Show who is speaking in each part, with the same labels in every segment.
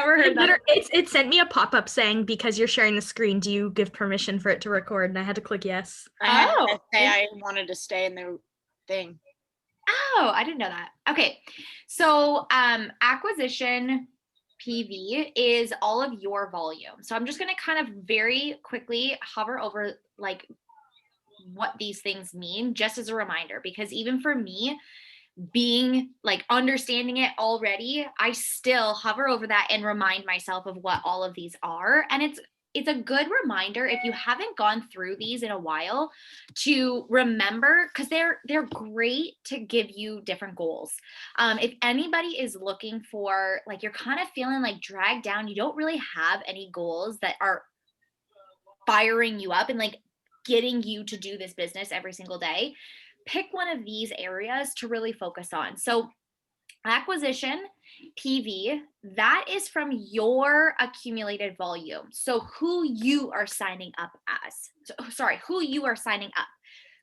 Speaker 1: never heard that.
Speaker 2: It sent me a pop-up saying, because you're sharing the screen, do you give permission for it to record? And I had to click yes.
Speaker 3: I had to say I wanted to stay in the thing.
Speaker 1: Oh, I didn't know that. Okay. So acquisition PV is all of your volume. So I'm just going to kind of very quickly hover over like what these things mean, just as a reminder, because even for me, being like understanding it already, I still hover over that and remind myself of what all of these are. And it's a good reminder if you haven't gone through these in a while to remember, because they're great to give you different goals. If anybody is looking for, like, you're kind of feeling like dragged down, you don't really have any goals that are firing you up and like getting you to do this business every single day, pick one of these areas to really focus on. So acquisition PV, that is from your accumulated volume. So who you are signing up who you are signing up.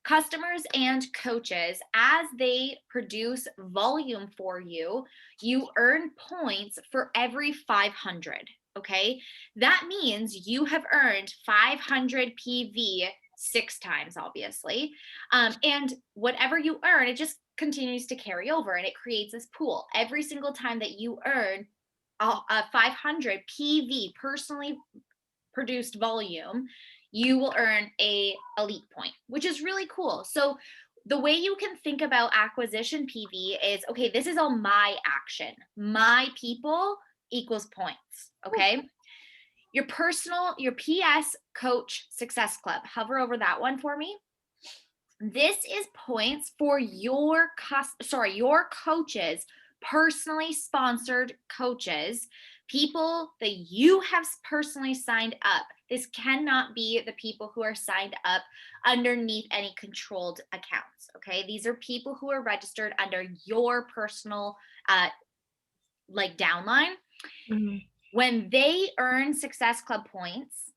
Speaker 1: Customers and coaches, as they produce volume for you, you earn points for every 500. Okay. That means you have earned 500 PV 6 times, obviously. And whatever you earn, it just continues to carry over and it creates this pool. Every single time that you earn a 500 PV, personally produced volume, you will earn a elite point, which is really cool. So the way you can think about acquisition PV is, okay, this is all my action. My people equals points, okay? Your PS Coach Success Club, hover over that one for me. This is points for your coaches, personally sponsored coaches, people that you have personally signed up. This cannot be the people who are signed up underneath any controlled accounts, okay? These are people who are registered under your personal downline. Mm-hmm. When they earn Success Club points,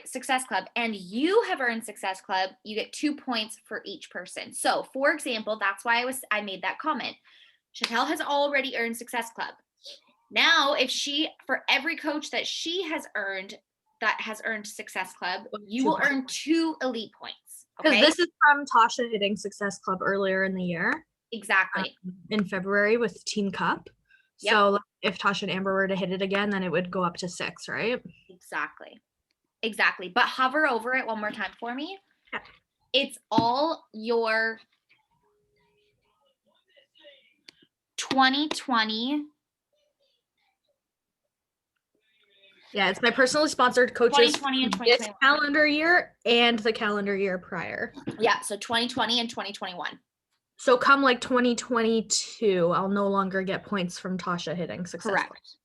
Speaker 1: Success Club, and you have earned Success Club, you get 2 points for each person. So for example, that's why I made that comment. Chantel has already earned Success Club. Now, for every coach that she has earned, that has earned Success Club, you will earn 2 elite points.
Speaker 2: Because this is from Tasha hitting Success Club earlier in the year.
Speaker 1: Exactly.
Speaker 2: In February with Team Cup. Yep. So if Tasha and Amber were to hit it again, then it would go up to 6, right?
Speaker 1: Exactly. But hover over it one more time for me. Yeah. It's all your 2020.
Speaker 2: Yeah, it's my personally sponsored coaches
Speaker 1: 2020 and 2021.
Speaker 2: This calendar year and the calendar year prior.
Speaker 1: Yeah, so 2020 and 2021.
Speaker 2: So come like 2022, I'll no longer get points from Tasha hitting Success.
Speaker 1: Correct.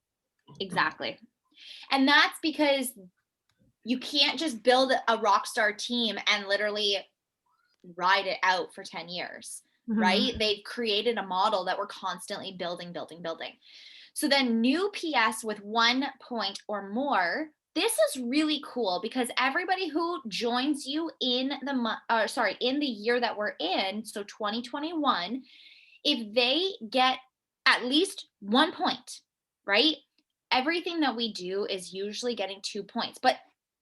Speaker 1: Exactly. And that's because you can't just build a rock star team and literally ride it out for 10 years, right? They've created a model that we're constantly building. So then new PS with 1 point or more, this is really cool because everybody who joins you in the year that we're in, so 2021, if they get at least 1 point, right? Everything that we do is usually getting 2 points. But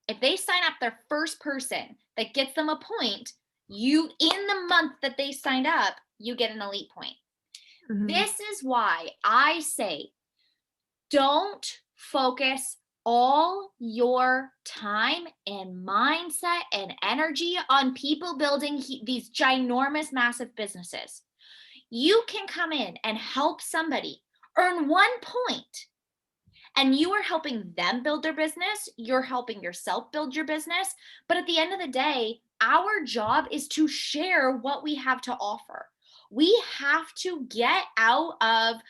Speaker 1: if they sign up their first person that gets them a point, in the month that they signed up, you get an elite point. Mm-hmm. This is why I say, don't focus all your time and mindset and energy on people building these ginormous, massive businesses. You can come in and help somebody earn 1 point, and you are helping them build their business. You're helping yourself build your business. But at the end of the day, our job is to share what we have to offer. We have to get out of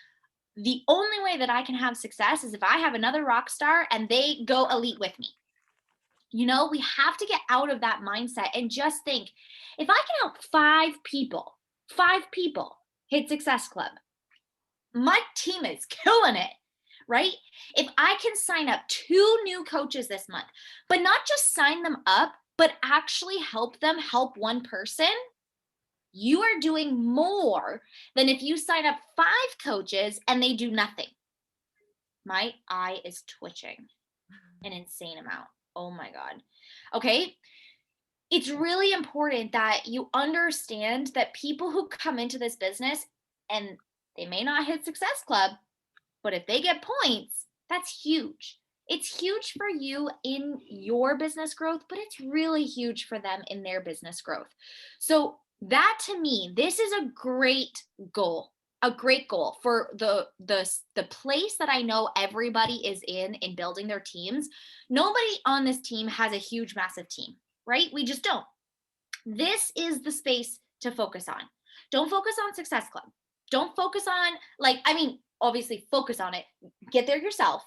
Speaker 1: the only way that I can have success is if I have another rock star and they go elite with me. We have to get out of that mindset and just think, if I can help 5 people hit Success Club, my team is killing it, right? If I can sign up 2 new coaches this month, but not just sign them up, but actually help them help 1 person, you are doing more than if you sign up 5 coaches and they do nothing, My eye is twitching an insane amount. Oh my God. Okay. It's really important that you understand that people who come into this business and they may not hit Success Club, but if they get points, that's huge. It's huge for you in your business growth, but it's really huge for them in their business growth. So that to me, this is a great goal. A great goal for the place that I know everybody is in building their teams. Nobody on this team has a huge, massive team, right? We just don't. This is the space to focus on. Don't focus on Success Club. Don't focus on, obviously focus on it, get there yourself,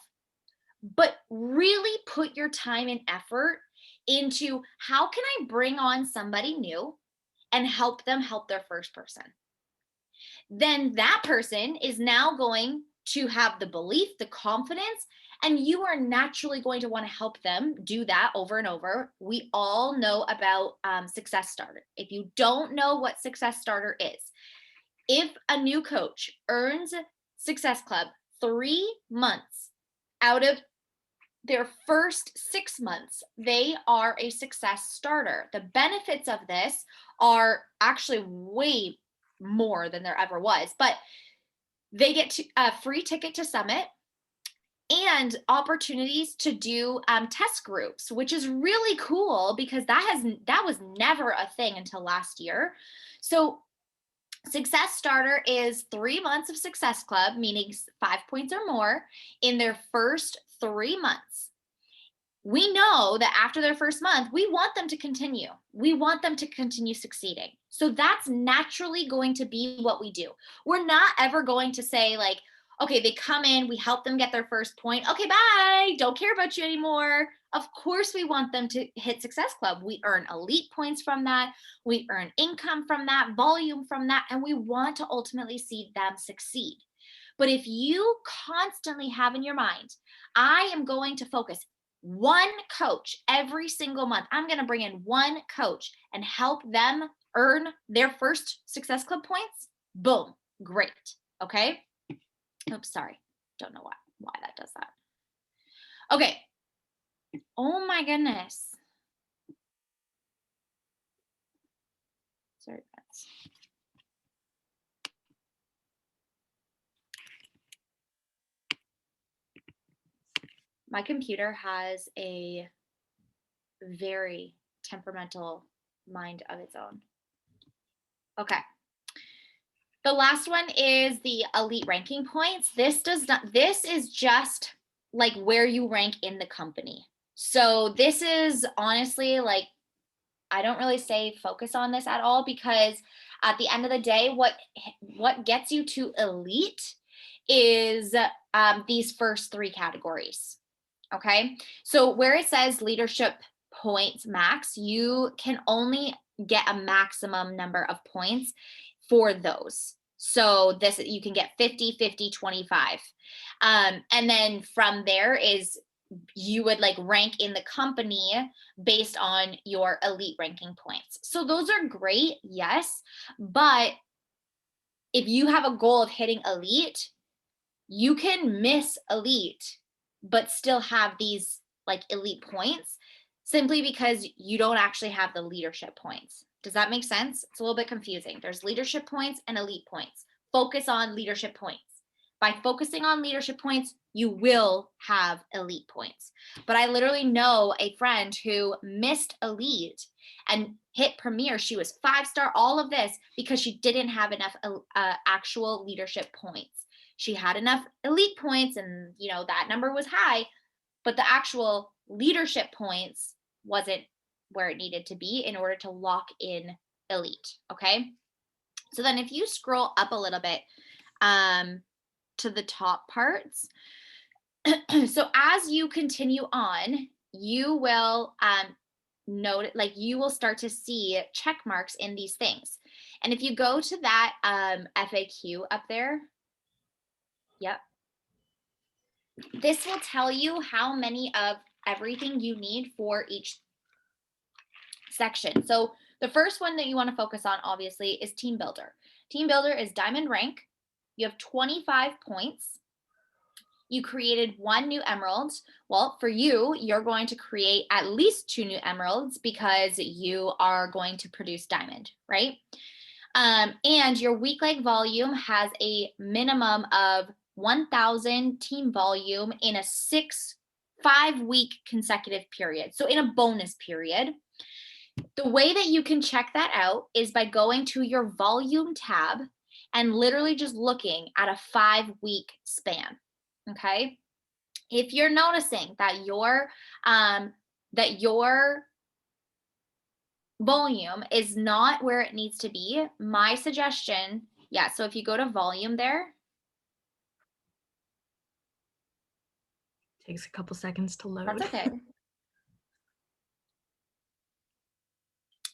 Speaker 1: but really put your time and effort into how can I bring on somebody new and help them help their first person. Then that person is now going to have the belief, the confidence, and you are naturally going to want to help them do that over and over. We all know about Success Starter. If you don't know what Success Starter is, if a new coach earns Success Club 3 months out of their first 6 months, they are a Success Starter. The benefits of this are actually way more than there ever was, but they get a free ticket to Summit and opportunities to do test groups, which is really cool because that was never a thing until last year. So Success Starter is 3 months of Success Club, meaning 5 points or more in their first 3 months. We know that after their first month, we want them to continue. We want them to continue succeeding. So that's naturally going to be what we do. We're not ever going to say like, okay, they come in, we help them get their first point. Okay, bye. Don't care about you anymore. Of course, we want them to hit Success Club. We earn elite points from that. We earn income from that, volume from that, and we want to ultimately see them succeed. But if you constantly have in your mind, I am going to focus one coach every single month. I'm going to bring in one coach and help them earn their first Success Club points. Boom. Great. Okay. Oops, sorry. Don't know why that does that. Okay. Oh my goodness. Sorry, friends. My computer has a very temperamental mind of its own. Okay. The last one is the elite ranking points. This is just like where you rank in the company. So this is honestly like, I don't really say focus on this at all because at the end of the day, what gets you to elite is these first 3 categories. Okay. So where it says leadership points max, you can only get a maximum number of points for those. So this, you can get 50, 50, 25. And then from there is you would like rank in the company based on your elite ranking points. So those are great. Yes. But if you have a goal of hitting elite, you can miss elite but still have these like elite points simply because you don't actually have the leadership points. Does that make sense? It's a little bit confusing. There's leadership points and elite points. Focus on leadership points. By focusing on leadership points, you will have elite points. But I literally know a friend who missed elite and hit premier. She was 5-star, all of this because she didn't have enough actual leadership points. She had enough elite points and, that number was high, but the actual leadership points wasn't where it needed to be in order to lock in elite. Okay. So then if you scroll up a little bit to the top parts, so as you continue on, you will note, like you will start to see check marks in these things. And if you go to that FAQ up there, yep. This will tell you how many of everything you need for each section. So the first one that you want to focus on, obviously, is Team Builder. Team Builder is diamond rank. You have 25 points. you created 1 new emerald. Well, for you, you're going to create at least 2 new emeralds because you are going to produce diamond, right? And your weak leg volume has a minimum of 1,000 team volume in a 5-week consecutive period. So in a bonus period. The way that you can check that out is by going to your volume tab and literally just looking at a 5-week span. Okay. If you're noticing that your volume is not where it needs to be, my suggestion, yeah, so if you go to volume there,
Speaker 2: Takes a couple seconds to load.
Speaker 1: that's okay.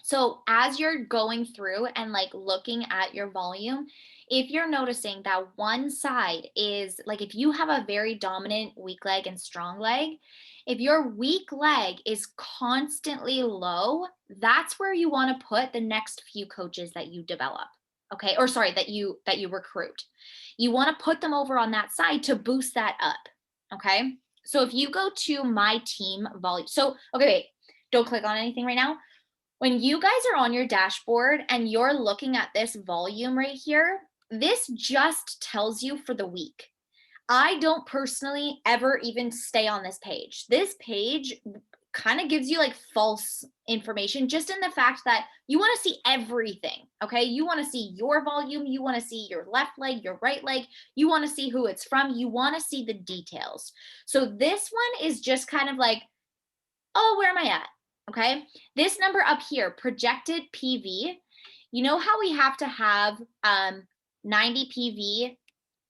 Speaker 1: So as you're going through and like looking at your volume, if you're noticing that one side is like, if you have a very dominant weak leg and strong leg, if your weak leg is constantly low, that's where you want to put the next few coaches that you develop. Okay. Or sorry, that you recruit. You want to put them over on that side to boost that up. Okay. So if you go to my team volume, so, okay, wait, don't click on anything right now. When you guys are on your dashboard and you're looking at this volume right here, this just tells you for the week. I don't personally ever even stay on this page. This page kind of gives you like false information, just in the fact that you want to see everything. Okay. You want to see your volume. You want to see your left leg, your right leg. You want to see who it's from. You want to see the details. So this one is just kind of like, oh, where am I at? Okay, this number up here, projected PV, you know how we have to have 90 PV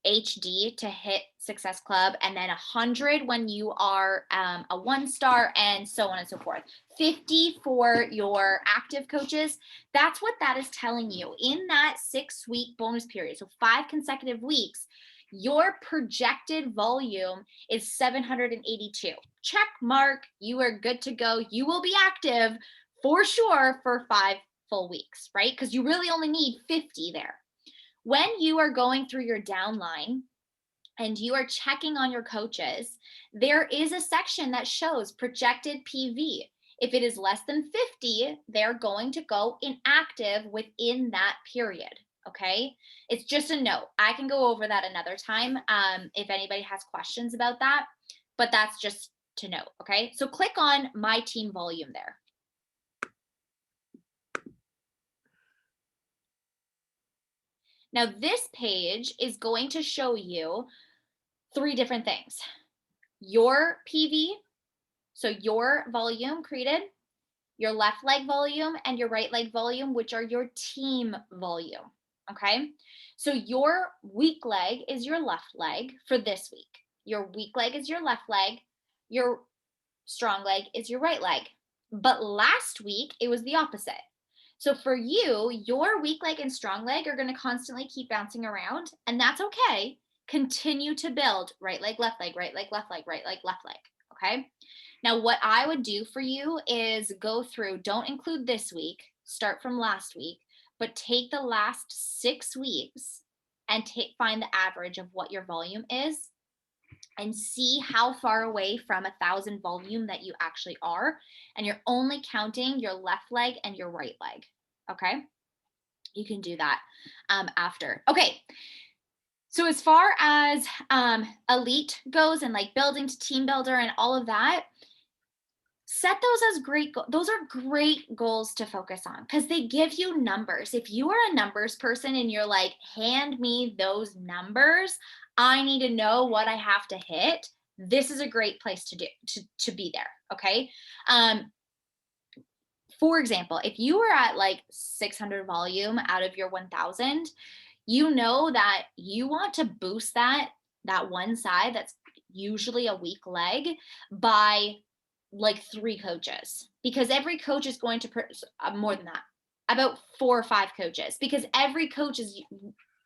Speaker 1: HD to hit Success Club, and then 100 when you are a 1-star, and so on and so forth. 50 for your active coaches. That's what that is telling you. In that 6-week bonus period, so 5 consecutive weeks, your projected volume is 782. Check mark, you are good to go. You will be active for sure for 5 full weeks, right? Because you really only need 50 there. When you are going through your downline and you are checking on your coaches, there is a section that shows projected PV. If it is less than 50, they're going to go inactive within that period. Okay, it's just a note. I can go over that another time if anybody has questions about that, but that's just to note. Okay, so click on my team volume there. Now this page is going to show you 3 different things. Your PV, so your volume created, your left leg volume, and your right leg volume, which are your team volume. Okay, so your weak leg is your left leg for this week. Your weak leg is your left leg. Your strong leg is your right leg. But last week, it was the opposite. So for you, your weak leg and strong leg are going to constantly keep bouncing around, and that's okay. Continue to build right leg, left leg, right leg, left leg, right leg, left leg. Okay. Now, what I would do for you is go through, don't include this week, start from last week, but take the last 6 weeks and find the average of what your volume is and see how far away from 1,000 volume that you actually are. And you're only counting your left leg and your right leg. Okay. You can do that after. Okay. So as far as elite goes and like building to team builder and all of that, set those as those are great goals to focus on because they give you numbers. If you are a numbers person and you're like, hand me those numbers, I need to know what I have to hit. This is a great place to do to be there. Okay. For example, if you were at like 600 volume out of your 1,000, you know that you want to boost that one side that's usually a weak leg by like 3 coaches, because every coach is going to more than that, about 4 or 5 coaches, because every coach is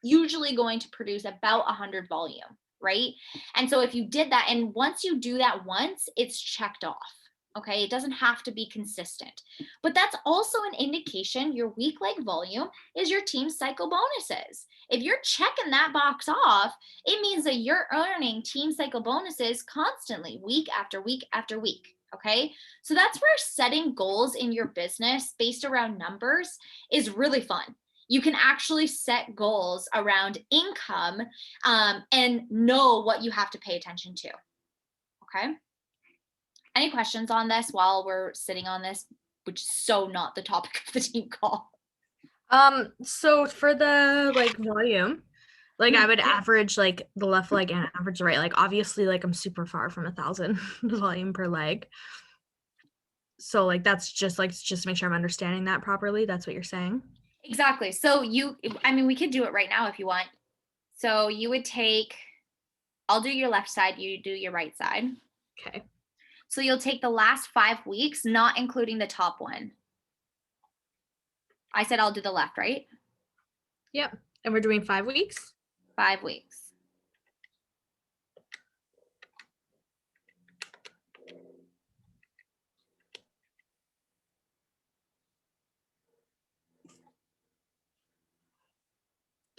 Speaker 1: usually going to produce about 100 volume, right? And so if you did that, and once you do that once, it's checked off. Okay, it doesn't have to be consistent, but that's also an indication your week leg volume is your team cycle bonuses. If you're checking that box off, it means that you're earning team cycle bonuses constantly, week after week after week. Okay, so that's where setting goals in your business based around numbers is really fun. You can actually set goals around income and know what you have to pay attention to. Okay. Any questions on this while we're sitting on this, which is so not the topic of the team call?
Speaker 2: So for the like volume, like I would average like the left leg and average the right leg. Obviously, like I'm super far from 1,000 volume per leg. So like that's just to make sure I'm understanding that properly. That's what you're saying.
Speaker 1: Exactly. So I mean, we could do it right now if you want. So you would take, I'll do your left side, you do your right side.
Speaker 2: Okay.
Speaker 1: So you'll take the last 5 weeks, not including the top one. I said I'll do the left, right?
Speaker 2: Yep. And we're doing 5 weeks?
Speaker 1: 5 weeks.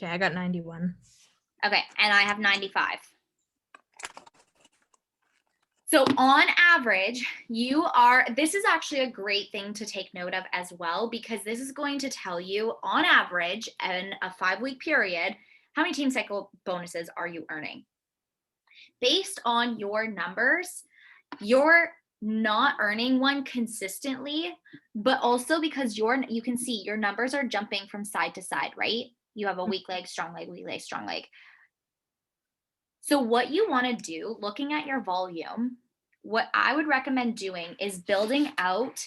Speaker 2: Okay, I got 91.
Speaker 1: Okay, and I have 95. So on average, this is actually a great thing to take note of as well, because this is going to tell you on average in a 5-week period, how many team cycle bonuses are you earning? Based on your numbers, you're not earning one consistently, but also because you can see your numbers are jumping from side to side, right? You have a weak leg, strong leg, weak leg, strong leg. So what you want to do, looking at your volume, what I would recommend doing is building out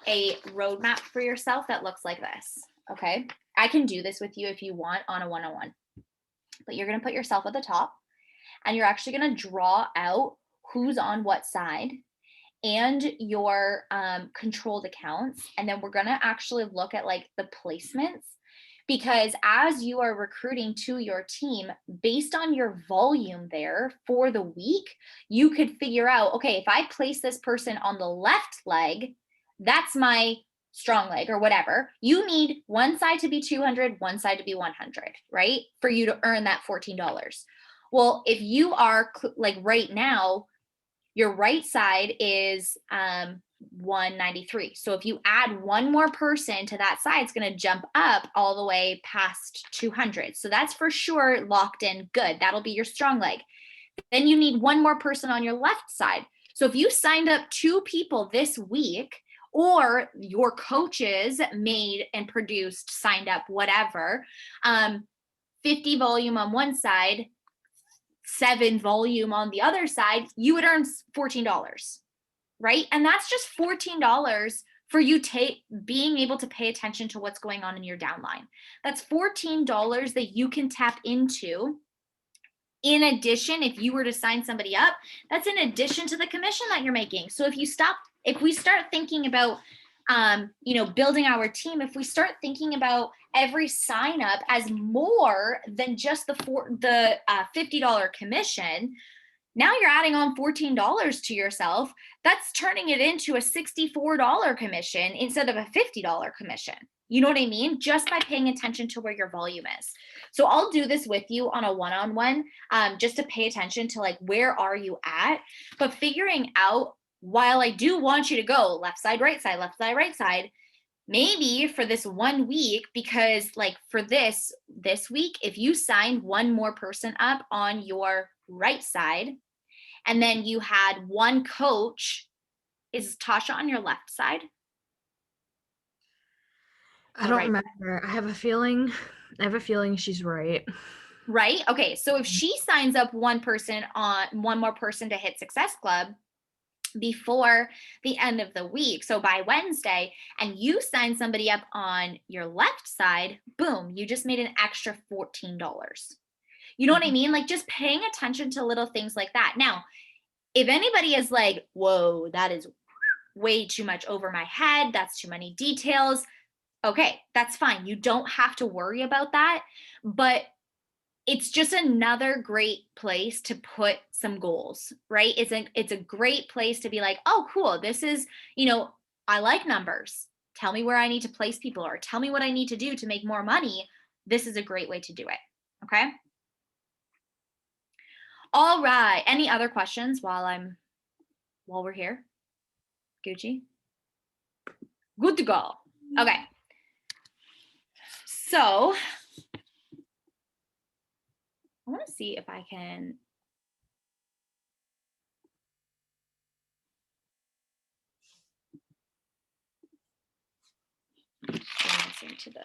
Speaker 1: a roadmap for yourself that looks like this. Okay. I can do this with you if you want on a one-on-one, but you're going to put yourself at the top and you're actually going to draw out who's on what side and your controlled accounts. And then we're going to actually look at like the placements, because as you are recruiting to your team, based on your volume there for the week, you could figure out, okay, if I place this person on the left leg, that's my strong leg or whatever. You need one side to be 200, one side to be 100, right? For you to earn that $14. Well, if you are like right now, your right side is 193. So if you add one more person to that side, it's going to jump up all the way past 200. So that's for sure locked in good. That'll be your strong leg. Then you need one more person on your left side. So if you signed up 2 people this week, or your coaches made and produced, signed up, whatever, 50 volume on one side, 7 volume on the other side, you would earn $14, right? And that's just $14 for you being able to pay attention to what's going on in your downline. That's $14 that you can tap into. In addition, if you were to sign somebody up, that's in addition to the commission that you're making. So if we start thinking about building our team, if we start thinking about every sign up as more than just the $50 commission, now you're adding on $14 to yourself. That's turning it into a $64 commission instead of a $50 commission. You know what I mean? Just by paying attention to where your volume is. So I'll do this with you on a one-on-one, just to pay attention to like, where are you at? But figuring out, while I do want you to go left side, right side, left side, right side, maybe for this 1 week, because like for this week, if you signed one more person up on your right side, and then you had one coach, is Tasha on your left side?
Speaker 2: I don't remember. I have a feeling she's right.
Speaker 1: Right? Okay. So if she signs up one more person to Hit Success Club before the end of the week, so by Wednesday, and you sign somebody up on your left side, boom, you just made an extra $14. You know what I mean? Like just paying attention to little things like that. Now, if anybody is like, whoa, that is way too much over my head, that's too many details, okay, that's fine. You don't have to worry about that. But it's just another great place to put some goals, right? It's a great place to be like, oh, cool. This is, I like numbers. Tell me where I need to place people, or tell me what I need to do to make more money. This is a great way to do it. Okay. All right. Any other questions while we're here? Gucci? Good to go. Okay. So I want to see if I can. Into the.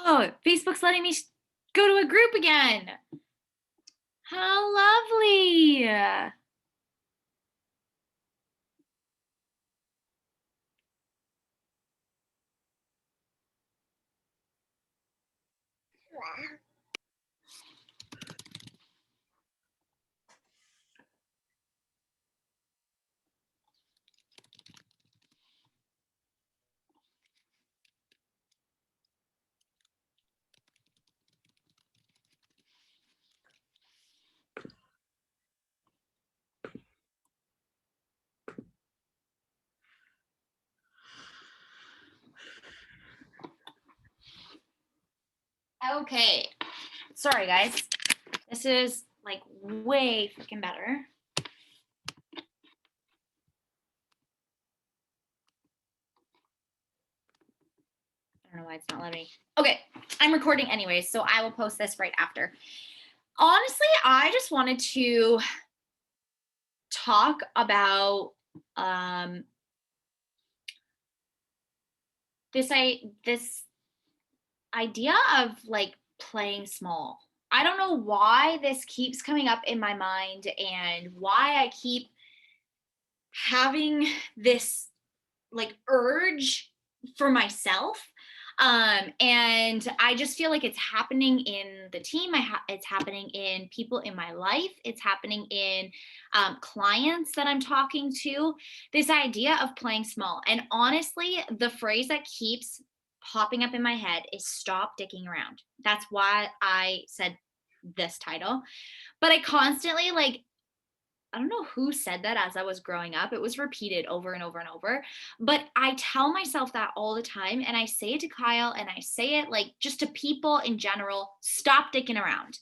Speaker 1: Oh, Facebook's letting me go to a group again. How lovely. Okay. Sorry, guys. This is like way freaking better. I don't know why it's not letting me. Okay, I'm recording anyways, so I will post this right after. Honestly, I just wanted to talk about this idea of like playing small. I don't know why this keeps coming up in my mind and why I keep having this like urge for myself. And I just feel like it's happening in the team. It's happening in people in my life. It's happening in clients that I'm talking to. This idea of playing small. And honestly, the phrase that keeps popping up in my head is stop dicking around. That's why I said this title. But I constantly I don't know who said that as I was growing up. It was repeated over and over and over. But I tell myself that all the time. And I say it to Kyle and I say it just to people in general, stop dicking around.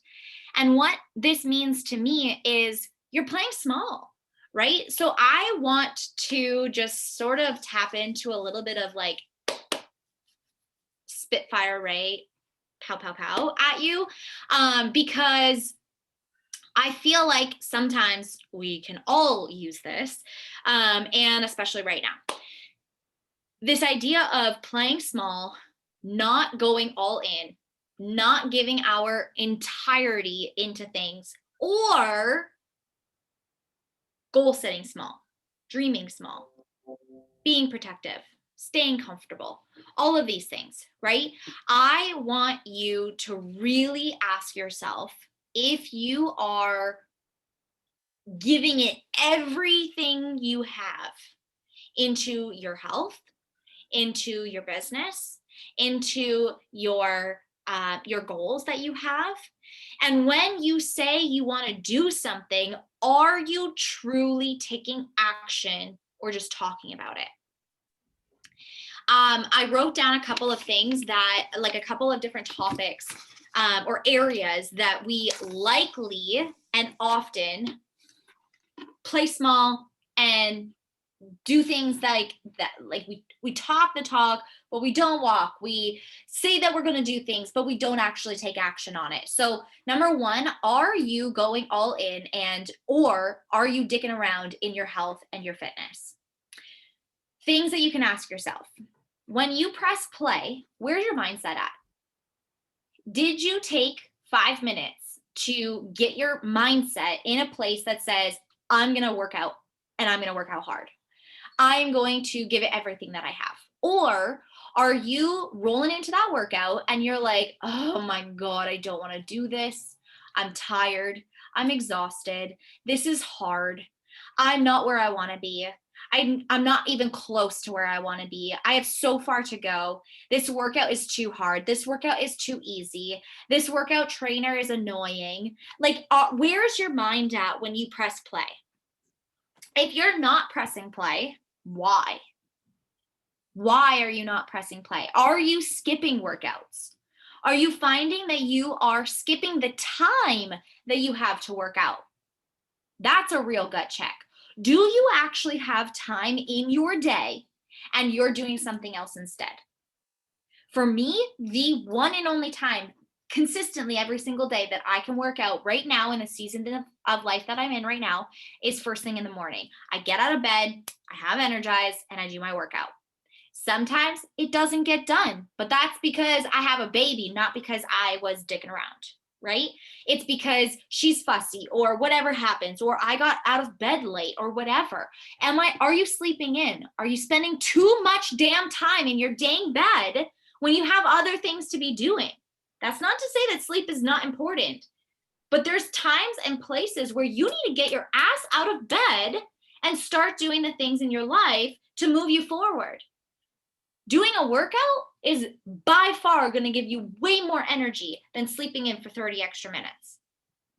Speaker 1: And what this means to me is you're playing small, right? So I want to just sort of tap into a little bit of Spitfire Ray, pow, pow, pow at you, because I feel like sometimes we can all use this, and especially right now. This idea of playing small, not going all in, not giving our entirety into things, or goal setting small, dreaming small, being protective, staying comfortable, all of these things, right? I want you to really ask yourself if you are giving it everything you have into your health, into your business, into your goals that you have. And when you say you want to do something, are you truly taking action or just talking about it? I wrote down a couple of things that, a couple of different topics or areas that we likely and often play small and do things like that. We talk the talk, but we don't walk. We say that we're going to do things, but we don't actually take action on it. So number one, are you going all in or are you dicking around in your health and your fitness? Things that you can ask yourself. When you press play, where's your mindset at? Did you take 5 minutes to get your mindset in a place that says, I'm going to work out and I'm going to work out hard. I'm going to give it everything that I have? Or Are you rolling into that workout and you're like, oh my God, I don't want to do this. I'm tired. I'm exhausted. This is hard. I'm not where I want to be. I'm not even close to where I want to be. I have so far to go. This workout is too hard. This workout is too easy. This workout trainer is annoying. Like, where's your mind at when you press play? If you're not pressing play, why? Why are you not pressing play? Are you skipping workouts? Are you finding that you are skipping the time that you have to work out? That's a real gut check. Do you actually have time in your day and you're doing something else instead? For me, the one and only time consistently every single day that I can work out right now in the season of life that I'm in right now is first thing in the morning. I get out of bed, I have energized, and I do my workout. Sometimes it doesn't get done, but that's because I have a baby, not because I was dicking around, right? It's because she's fussy or whatever happens, or I got out of bed late or whatever. Are you sleeping in? Are you spending too much damn time in your dang bed when you have other things to be doing? That's not to say that sleep is not important, but there's times and places where you need to get your ass out of bed and start doing the things in your life to move you forward. Doing a workout is by far going to give you way more energy than sleeping in for 30 extra minutes,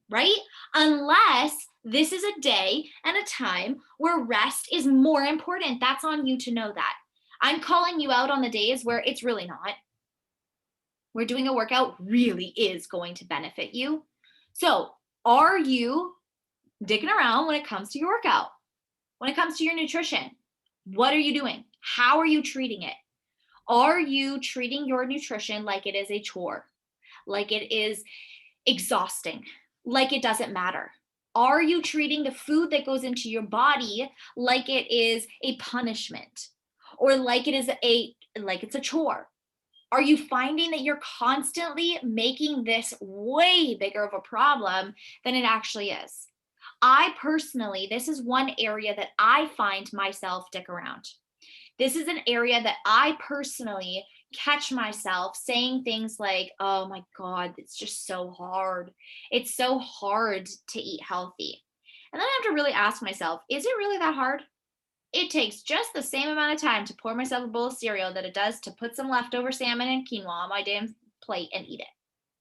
Speaker 1: right? Unless this is a day and a time where rest is more important. That's on you to know that. I'm calling you out on the days where it's really not. Where doing a workout really is going to benefit you. So, are you digging around when it comes to your workout? When it comes to your nutrition? What are you doing? How are you treating it? Are you treating your nutrition like it is a chore, like it is exhausting, like it doesn't matter? Are you treating the food that goes into your body like it is a punishment or like it's a chore? Are you finding that you're constantly making this way bigger of a problem than it actually is? I personally, this is one area that I find myself dick around. This is an area that I personally catch myself saying things like, oh my God, it's just so hard. It's so hard to eat healthy. And then I have to really ask myself, is it really that hard? It takes just the same amount of time to pour myself a bowl of cereal that it does to put some leftover salmon and quinoa on my damn plate and eat it,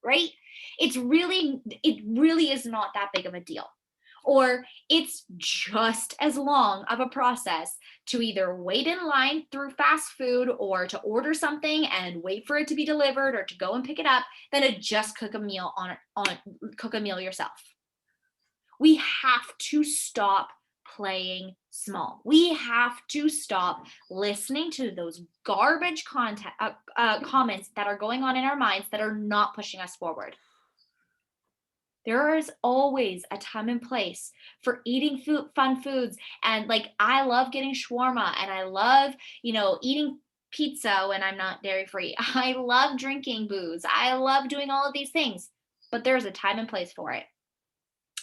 Speaker 1: right? It really is not that big of a deal. Or it's just as long of a process to either wait in line through fast food or to order something and wait for it to be delivered or to go and pick it up than to just cook a meal yourself. We have to stop playing small. We have to stop listening to those garbage comments that are going on in our minds that are not pushing us forward. There is always a time and place for eating fun foods. And like, I love getting shawarma and I love, eating pizza when I'm not dairy free. I love drinking booze. I love doing all of these things, but there's a time and place for it.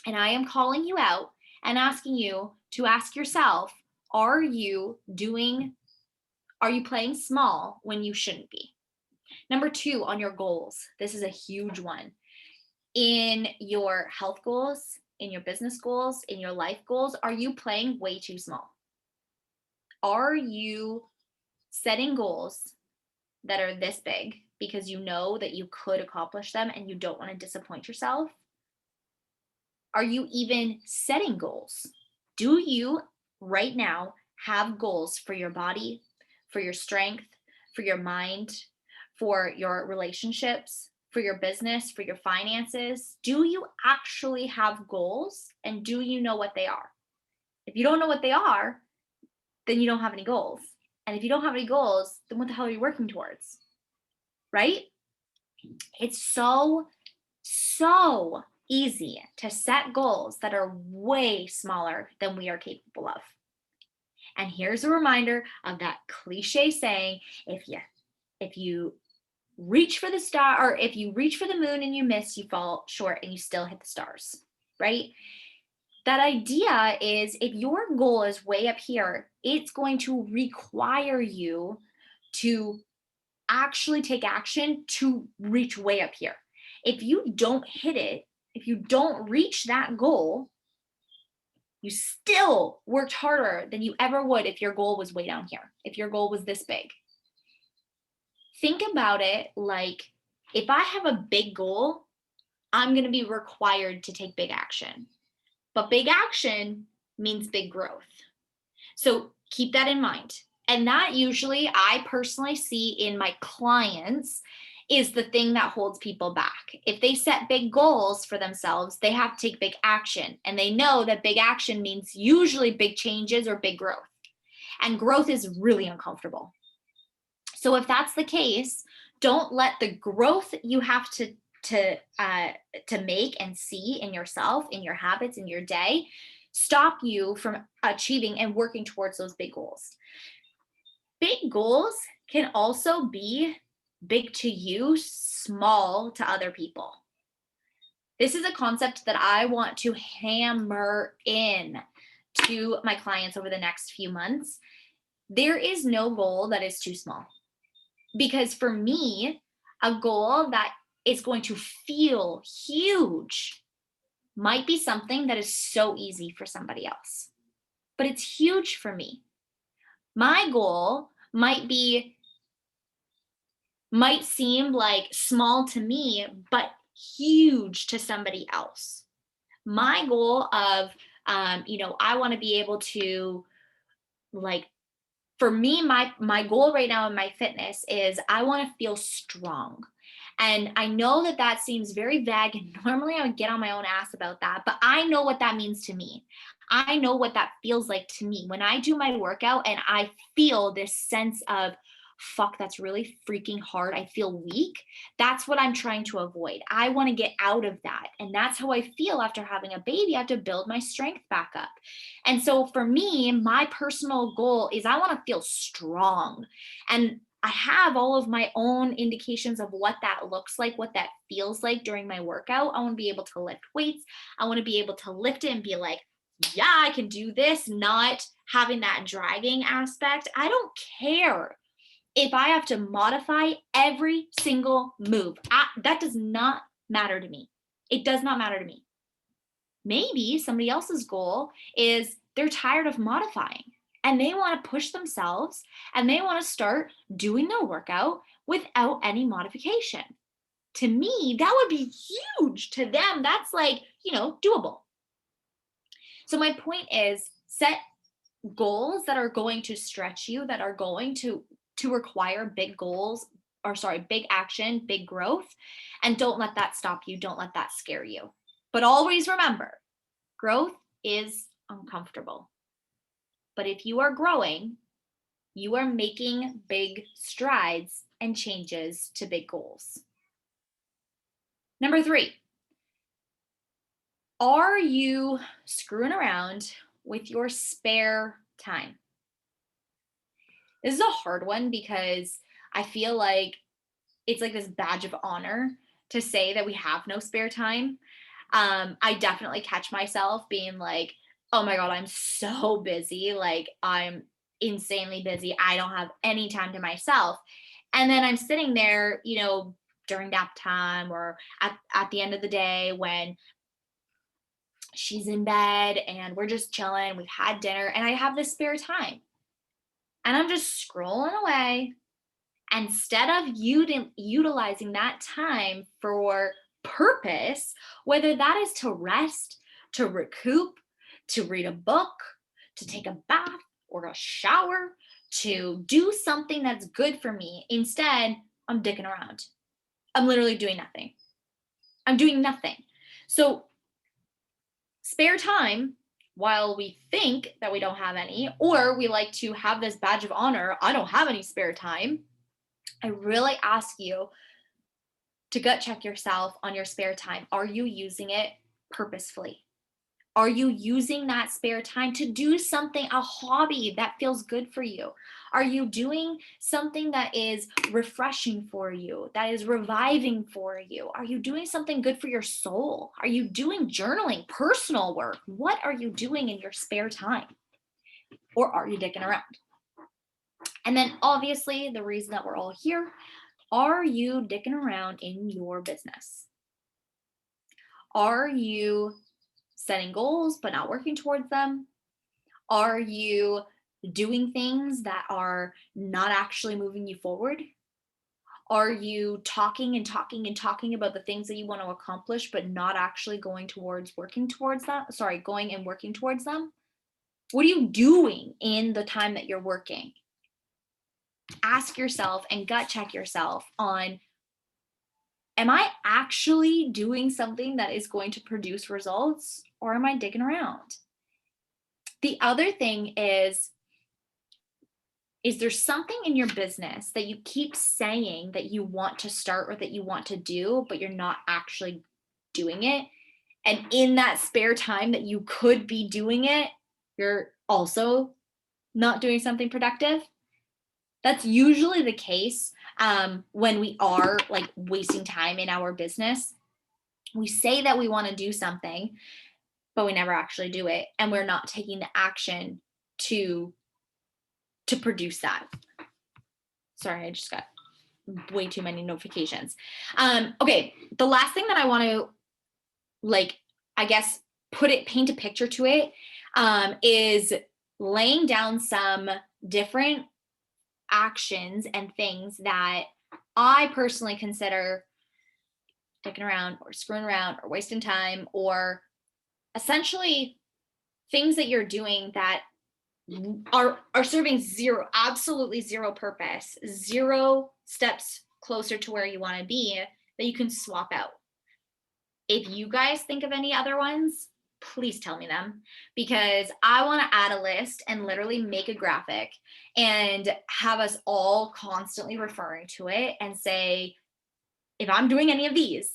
Speaker 1: And I am calling you out and asking you to ask yourself, are you playing small when you shouldn't be? Number 2, on your goals. This is a huge one. In your health goals, in your business goals, in your life goals, are you playing way too small? Are you setting goals that are this big because you know that you could accomplish them and you don't want to disappoint yourself? Are you even setting goals? Do you right now have goals for your body, for your strength, for your mind, for your relationships, for your business, for your finances? Do you actually have goals and do you know what they are? If you don't know what they are, then you don't have any goals. And if you don't have any goals, then what the hell are you working towards? Right? It's so easy to set goals that are way smaller than we are capable of. And here's a reminder of that cliche saying, if you reach for the star, or if you reach for the moon and you miss, you fall short and you still hit the stars, right? That idea is, if your goal is way up here, it's going to require you to actually take action to reach way up here. If you don't hit it, if you don't reach that goal, you still worked harder than you ever would if your goal was way down here, if your goal was this big. Think about it like, if I have a big goal, I'm going to be required to take big action. But big action means big growth. So keep that in mind. And that usually I personally see in my clients is the thing that holds people back. If they set big goals for themselves, they have to take big action. And they know that big action means usually big changes or big growth. And growth is really uncomfortable. So if that's the case, don't let the growth you have to make and see in yourself, in your habits, in your day, stop you from achieving and working towards those big goals. Big goals can also be big to you, small to other people. This is a concept that I want to hammer in to my clients over the next few months. There is no goal that is too small. Because for me, a goal that is going to feel huge might be something that is so easy for somebody else, but it's huge for me. My goal might seem like small to me, but huge to somebody else. My goal of, I want to be able to, like, for me, my goal right now in my fitness is I want to feel strong. And I know that that seems very vague, and normally I would get on my own ass about that, but I know what that means to me. I know what that feels like to me when I do my workout and I feel this sense of, fuck, that's really freaking hard. I feel weak. That's what I'm trying to avoid. I want to get out of that. And that's how I feel after having a baby. I have to build my strength back up. And so for me, my personal goal is I want to feel strong. And I have all of my own indications of what that looks like, what that feels like during my workout. I want to be able to lift weights. I want to be able to lift it and be like, yeah, I can do this, not having that dragging aspect. I don't care if I have to modify every single move. That does not matter to me. It does not matter to me. Maybe somebody else's goal is they're tired of modifying and they want to push themselves and they want to start doing their workout without any modification. To me, that would be huge. To them, that's like, doable. So my point is, set goals that are going to stretch you, that are going to require big action, big growth, and don't let that stop you. Don't let that scare you. But always remember, growth is uncomfortable. But if you are growing, you are making big strides and changes to big goals. Number 3, are you screwing around with your spare time? This is a hard one because I feel like it's like this badge of honor to say that we have no spare time. I definitely catch myself being like, oh my God, I'm so busy. Like, I'm insanely busy. I don't have any time to myself. And then I'm sitting there, during nap time or at the end of the day when she's in bed and we're just chilling, we've had dinner, and I have this spare time. And I'm just scrolling away. Instead of utilizing that time for purpose, whether that is to rest, to recoup, to read a book, to take a bath or a shower, to do something that's good for me, instead, I'm dicking around. I'm literally doing nothing. I'm doing nothing. So spare time, while we think that we don't have any, or we like to have this badge of honor, I don't have any spare time, I really ask you to gut check yourself on your spare time. Are you using it purposefully? Are you using that spare time to do something, a hobby that feels good for you? Are you doing something that is refreshing for you, that is reviving for you? Are you doing something good for your soul? Are you doing journaling, personal work? What are you doing in your spare time? Or are you dicking around? And then obviously the reason that we're all here, Are you dicking around in your business? Are you setting goals but not working towards them? Are you doing things that are not actually moving you forward? Are you talking and talking and talking about the things that you want to accomplish, but not actually going and working towards them? What are you doing in the time that you're working? Ask yourself and gut check yourself on, am I actually doing something that is going to produce results, or am I digging around? The other thing is there something in your business that you keep saying that you want to start or that you want to do, but you're not actually doing it? And in that spare time that you could be doing it, you're also not doing something productive? That's usually the case when we are like wasting time in our business. We say that we want to do something, but we never actually do it. And we're not taking the action to produce that. Sorry, I just got way too many notifications. Okay, the last thing that I want to, like, I guess, paint a picture to it is laying down some different actions and things that I personally consider dicking around or screwing around or wasting time, or essentially things that you're doing that are serving absolutely zero purpose, 0 steps closer to where you want to be, that you can swap out. If you guys think of any other ones, please tell me them, because I want to add a list and literally make a graphic and have us all constantly referring to it and say, if I'm doing any of these,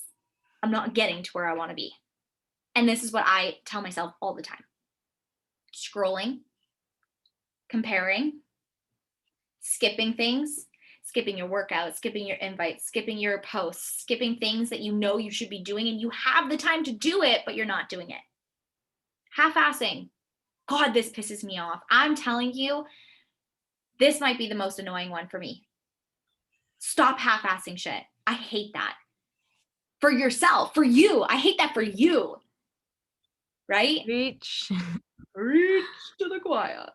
Speaker 1: I'm not getting to where I want to be. And this is what I tell myself all the time. Scrolling, comparing, skipping things, skipping your workouts, skipping your invites, skipping your posts, skipping things that you know you should be doing and you have the time to do it, but you're not doing it. Half-assing. God, this pisses me off. I'm telling you, this might be the most annoying one for me. Stop half-assing shit. I hate that. For yourself, for you. I hate that for you. Right?
Speaker 2: Reach.
Speaker 1: Preach to the choir.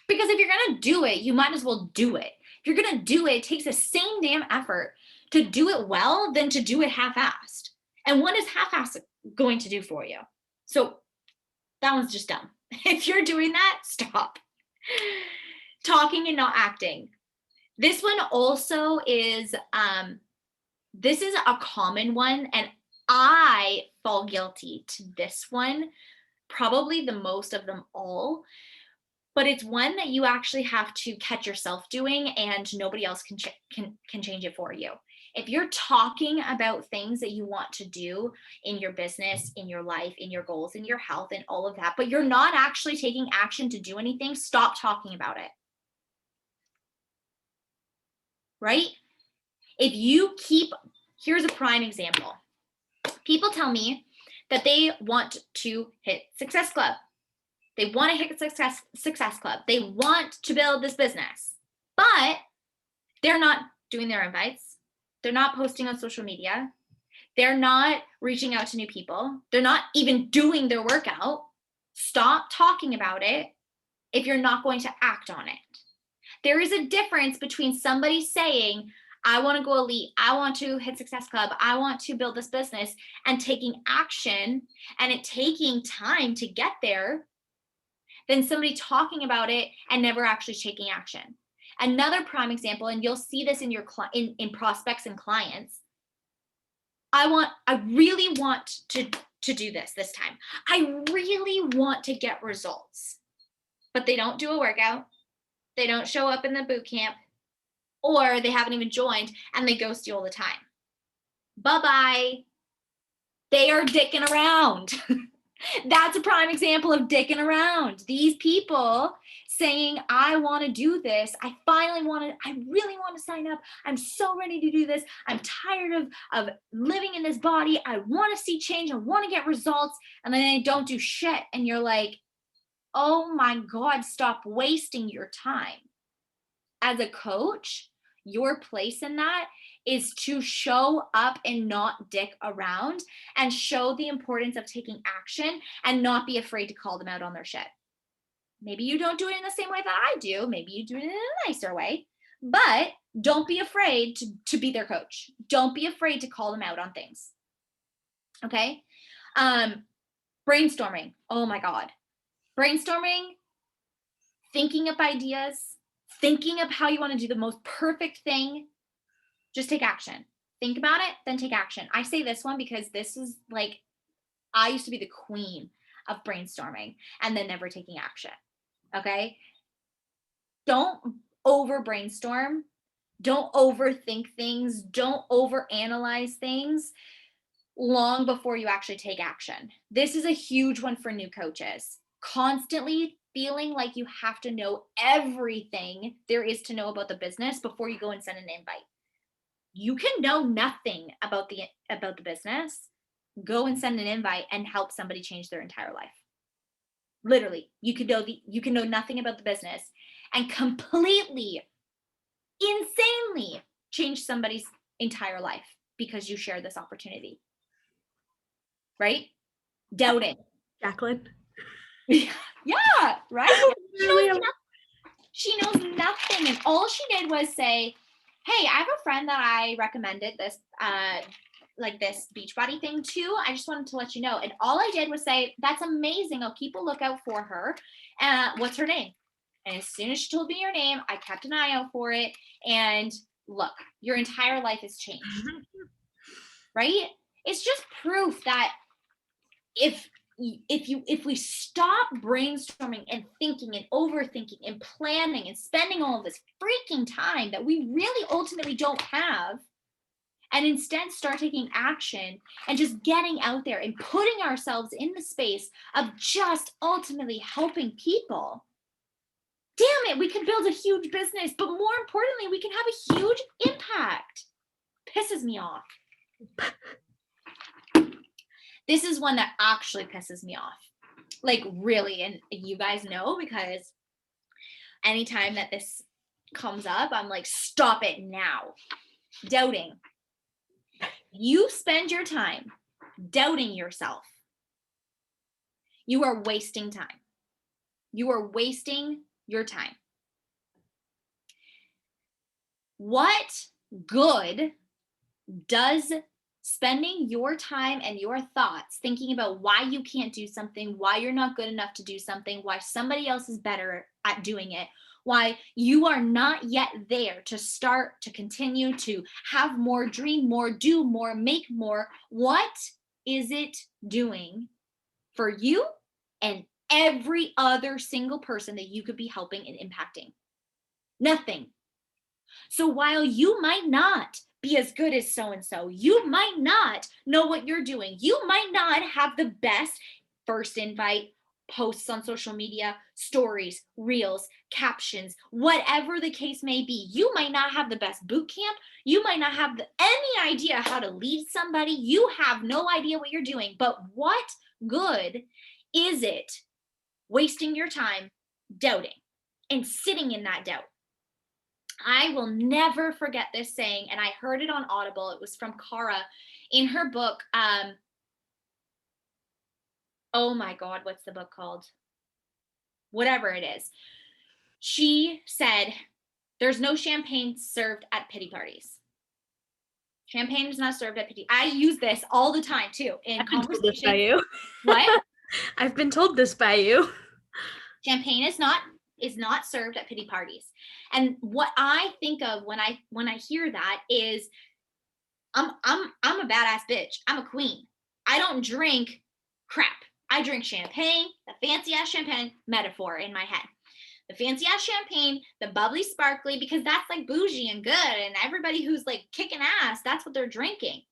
Speaker 1: Because if you're going to do it, you might as well do it. If you're going to do it, it takes the same damn effort to do it well than to do it half-assed. And what is half-assed going to do for you? So that one's just dumb. If you're doing that, stop. Talking and not acting. This one also is, this is a common one, and I fall guilty to this one, probably the most of them all. But it's one that you actually have to catch yourself doing, and nobody else can change it for you. If you're talking about things that you want to do in your business, in your life, in your goals, in your health, and all of that, but you're not actually taking action to do anything, stop talking about it. Right? If you here's a prime example. People tell me that they want to hit Success Club. They want to hit Success Club. They want to build this business, but they're not doing their invites. They're not posting on social media. They're not reaching out to new people. They're not even doing their workout. Stop talking about it if you're not going to act on it. There is a difference between somebody saying, I want to go elite, I want to hit Success Club, I want to build this business, and taking action and it taking time to get there, than somebody talking about it and never actually taking action. Another prime example, and you'll see this in your in prospects and clients. I really want to do this time. I really want to get results, but they don't do a workout. They don't show up in the boot camp, or they haven't even joined and they ghost you all the time. Bye-bye. They are dicking around. That's a prime example of dicking around. These people saying, I want to do this. I really want to sign up. I'm so ready to do this. I'm tired of living in this body. I want to see change. I want to get results. And then they don't do shit. And you're like, oh my God, stop wasting your time. As a coach, your place in that is to show up and not dick around and show the importance of taking action and not be afraid to call them out on their shit. Maybe you don't do it in the same way that I do. Maybe you do it in a nicer way, but don't be afraid to be their coach. Don't be afraid to call them out on things. Okay. Brainstorming. Oh my God. Brainstorming, thinking up ideas, thinking of how you want to do the most perfect thing. Just take action. Think about it, then take action. I say this one because this is like, I used to be the queen of brainstorming and then never taking action. Okay. Don't over brainstorm. Don't overthink things. Don't over analyze things long before you actually take action. This is a huge one for new coaches. Constantly feeling like you have to know everything there is to know about the business before you go and send an invite. You can know nothing about the business, go and send an invite and help somebody change their entire life. Literally, you can know nothing about the business and completely, insanely change somebody's entire life because you share this opportunity. Right? Doubting.
Speaker 2: Jacqueline.
Speaker 1: Yeah, right? She knows nothing. And all she did was say, hey, I have a friend that I recommended this like this Beachbody thing too. I just wanted to let you know. And all I did was say, that's amazing. I'll keep a lookout for her. What's her name? And as soon as she told me your name, I kept an eye out for it. And look, your entire life has changed. Right? It's just proof that if we stop brainstorming and thinking and overthinking and planning and spending all of this freaking time that we really ultimately don't have, and instead start taking action and just getting out there and putting ourselves in the space of just ultimately helping people, damn it, we can build a huge business, but more importantly, we can have a huge impact. Pisses me off. This is one that actually pisses me off. Like really, and you guys know because anytime that this comes up, I'm like, stop it now. Doubting. You spend your time doubting yourself. You are wasting time. You are wasting your time. What good does spending your time and your thoughts thinking about why you can't do something, why you're not good enough to do something, why somebody else is better at doing it, why you are not yet there to start, to continue, to have more, dream more, do more, make more? What is it doing for you and every other single person that you could be helping and impacting? Nothing. So while you might not be as good as so-and-so, you might not know what you're doing, you might not have the best first invite, posts on social media, stories, reels, captions, whatever the case may be. You might not have the best boot camp. You might not have any idea how to lead somebody. You have no idea what you're doing. But what good is it wasting your time doubting and sitting in that doubt? I will never forget this saying, and I heard it on Audible. It was from Cara in her book. Oh my God, what's the book called? Whatever it is. She said, there's no champagne served at pity parties. Champagne is not served at pity. I use this all the time too in conversations.
Speaker 2: By you.
Speaker 1: What?
Speaker 2: I've been told this by you.
Speaker 1: Champagne is not served at pity parties. And what I think of when I hear that is I'm a badass bitch. I'm a queen. I don't drink crap. I drink champagne, the fancy ass champagne, metaphor in my head. The fancy ass champagne, the bubbly sparkly, because that's like bougie and good, and everybody who's like kicking ass, that's what they're drinking.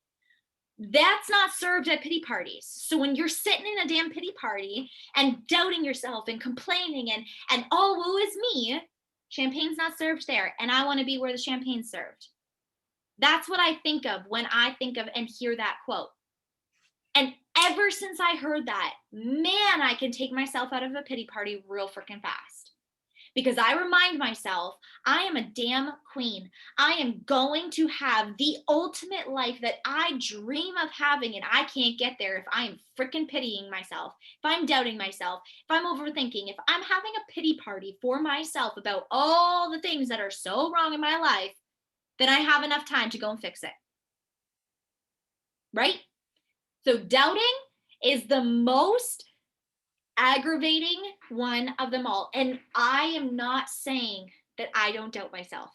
Speaker 1: That's not served at pity parties. So when you're sitting in a damn pity party and doubting yourself and complaining and oh, woe is me, champagne's not served there. And I want to be where the champagne's served. That's what I think of when I think of and hear that quote. And ever since I heard that, man, I can take myself out of a pity party real freaking fast. because I remind myself I am a damn queen. I am going to have the ultimate life that I dream of having, and I can't get there if I am freaking pitying myself, if I'm doubting myself, if I'm overthinking, if I'm having a pity party for myself about all the things that are so wrong in my life, then I have enough time to go and fix it. Right? So doubting is the most aggravating one of them all. And I am not saying that I don't doubt myself.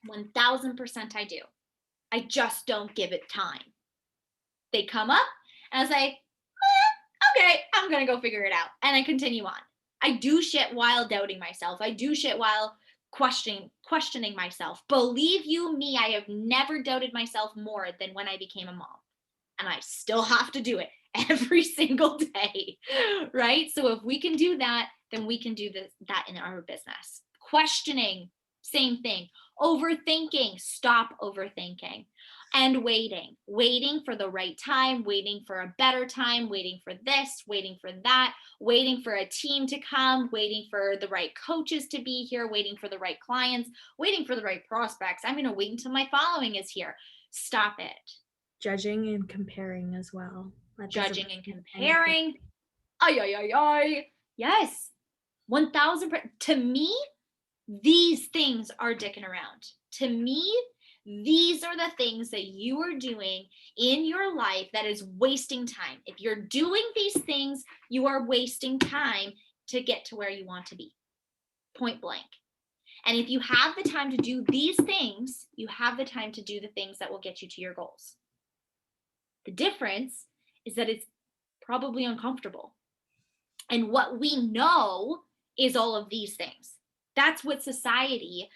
Speaker 1: 1000% I do. I just don't give it time. They come up and I say, okay, I'm going to go figure it out. And I continue on. I do shit while doubting myself. I do shit while questioning myself. Believe you me, I have never doubted myself more than when I became a mom. And I still have to do it every single day, right? So if we can do that, then we can do that in our business. Questioning, same thing. Overthinking, stop overthinking. And waiting for the right time, waiting for a better time, waiting for this, waiting for that, waiting for a team to come, waiting for the right coaches to be here, waiting for the right clients, waiting for the right prospects. I'm going to wait until my following is here. Stop it.
Speaker 2: Judging and comparing as well.
Speaker 1: Judging and comparing. Ay. Yes. 1000%. To me, these things are dicking around. To me, these are the things that you are doing in your life that is wasting time. If you're doing these things, you are wasting time to get to where you want to be. Point blank. And if you have the time to do these things, you have the time to do the things that will get you to your goals. The difference is that it's probably uncomfortable. And what we know is all of these things. That's what society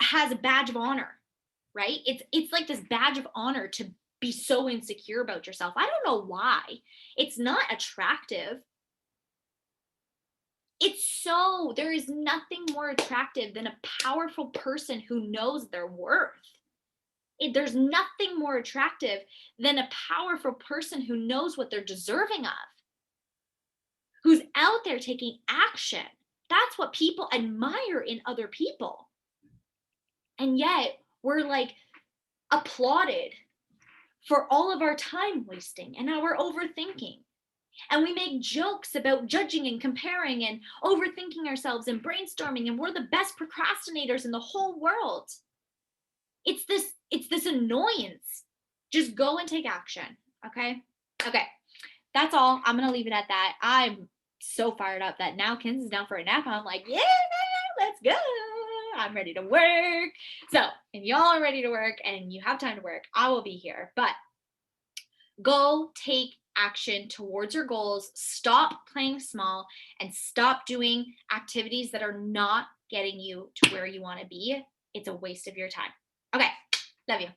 Speaker 1: has a badge of honor, right? It's like this badge of honor to be so insecure about yourself. I don't know why. It's not attractive. There is nothing more attractive than a powerful person who knows their worth. There's nothing more attractive than a powerful person who knows what they're deserving of, who's out there taking action. That's what people admire in other people. And yet we're like applauded for all of our time wasting and our overthinking. And we make jokes about judging and comparing and overthinking ourselves and brainstorming, and we're the best procrastinators in the whole world. It's this annoyance. Just go and take action. Okay. That's all. I'm going to leave it at that. I'm so fired up that now Kenzie's down for a nap. I'm like, yeah, let's go. I'm ready to work. So if y'all are ready to work and you have time to work, I will be here. But go take action towards your goals. Stop playing small and stop doing activities that are not getting you to where you want to be. It's a waste of your time. Okay. Love you.